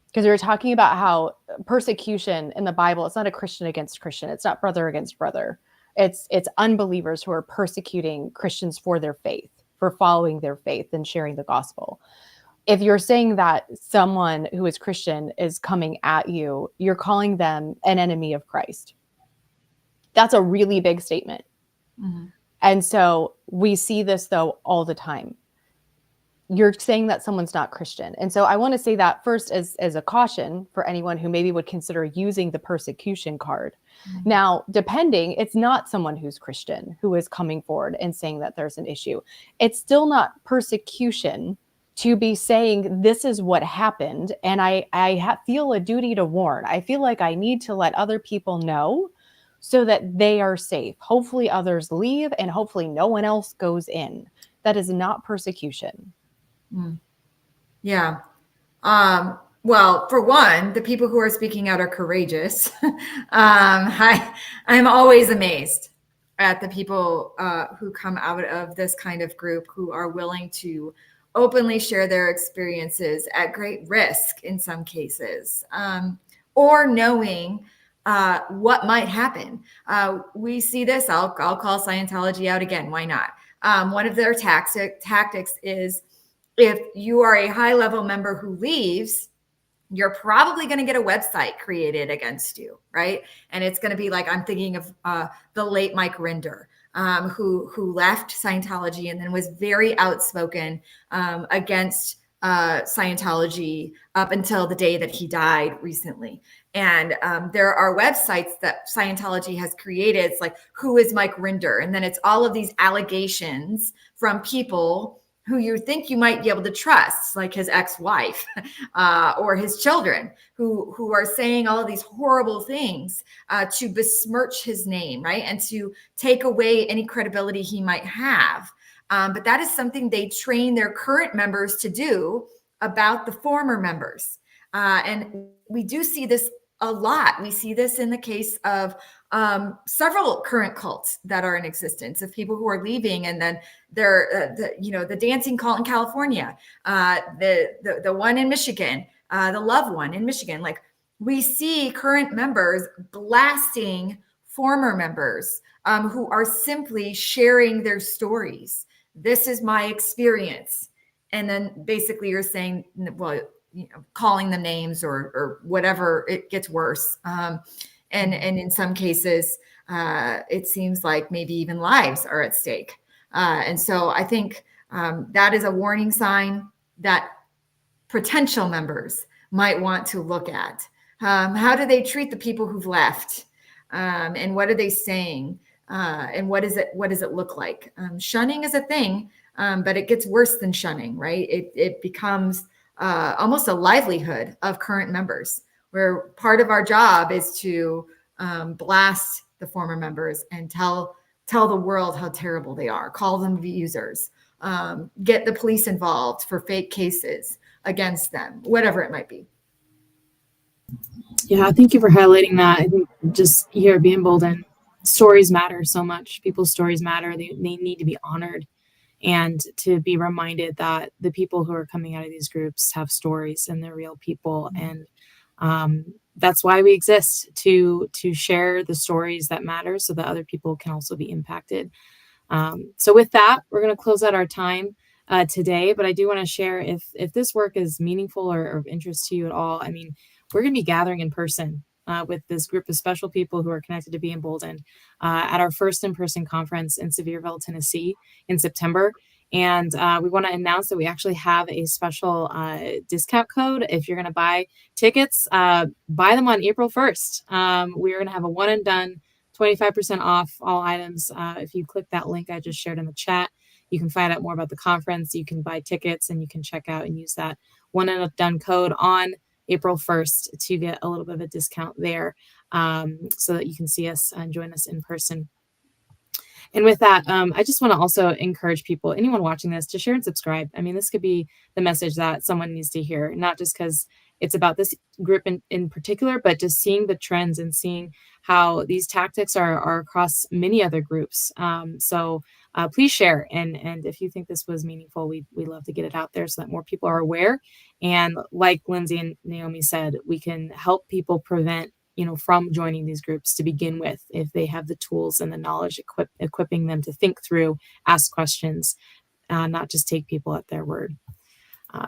because we were talking about how persecution in the Bible, it's not a Christian against Christian. It's not brother against brother. It's unbelievers who are persecuting Christians for their faith, for following their faith and sharing the gospel. If you're saying that someone who is Christian is coming at you, you're calling them an enemy of Christ. That's a really big statement. Mm-hmm. And so we see this, though, all the time. You're saying that someone's not Christian. And so I want to say that first as a caution for anyone who maybe would consider using the persecution card. Mm-hmm. Now, depending, it's not someone who's Christian who is coming forward and saying that there's an issue. It's still not persecution to be saying this is what happened. And I feel a duty to warn. I feel like I need to let other people know so that they are safe. Hopefully others leave and hopefully no one else goes in. That is not persecution. Yeah. Well, for one, the people who are speaking out are courageous. I'm always amazed at the people who come out of this kind of group who are willing to openly share their experiences at great risk in some cases, or knowing what might happen. We see this. I'll call Scientology out again. Why not? One of their tactics is, if you are a high-level member who leaves, you're probably going to get a website created against you, right? And it's going to be like, I'm thinking of the late Mike Rinder, who left Scientology and then was very outspoken against Scientology up until the day that he died recently. And there are websites that Scientology has created. It's like, who is Mike Rinder? And then it's all of these allegations from people who you think you might be able to trust, like his ex-wife or his children, who are saying all of these horrible things to besmirch his name, right? And to take away any credibility he might have. But that is something they train their current members to do about the former members. And we do see this a lot. We see this in the case of several current cults that are in existence, of people who are leaving, and then they're the dancing cult in California, the one in Michigan, the Love one in Michigan. Like, we see current members blasting former members who are simply sharing their stories. This is my experience, and then basically you're saying, well, calling them names or whatever. It gets worse. And in some cases, it seems like maybe even lives are at stake. And so I think that is a warning sign that potential members might want to look at. How do they treat the people who've left? And what are they saying? And what does it look like? Shunning is a thing, but it gets worse than shunning, right? It becomes almost a livelihood of current members, where part of our job is to blast the former members and tell the world how terrible they are, call them abusers, get the police involved for fake cases against them, whatever it might be. Yeah, thank you for highlighting that. I think just here at Be Emboldened, stories matter so much. People's stories matter. They need to be honored, and to be reminded that the people who are coming out of these groups have stories and they're real people. And that's why we exist, to share the stories that matter so that other people can also be impacted. So with that, we're going to close out our time today, but I do want to share, if this work is meaningful or of interest to you at all, I mean, we're going to be gathering in person with this group of special people who are connected to Be Emboldened at our first in-person conference in Sevierville, Tennessee in September. And we want to announce that we actually have a special discount code. If you're going to buy tickets, buy them on April 1st. We're going to have a one and done 25% off all items. If you click that link I just shared in the chat, you can find out more about the conference. You can buy tickets and you can check out and use that one and done code on April 1st to get a little bit of a discount there, so that you can see us and join us in person. And with that, I just want to also encourage people, anyone watching this, to share and subscribe. I mean, this could be the message that someone needs to hear, not just because it's about this group in particular, but just seeing the trends and seeing how these tactics are across many other groups. So please share. And if you think this was meaningful, we love to get it out there so that more people are aware. And like Lindsey and Naomi said, we can help people prevent from joining these groups to begin with, if they have the tools and the knowledge, equipping them to think through, ask questions, not just take people at their word.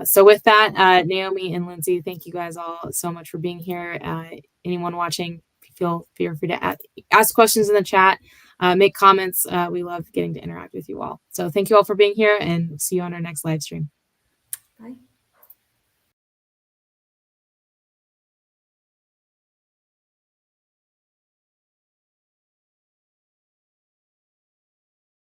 So with that, Naomi and Lindsey, thank you guys all so much for being here. Anyone watching, feel free to ask questions in the chat, make comments. We love getting to interact with you all. So thank you all for being here, and see you on our next live stream. Bye.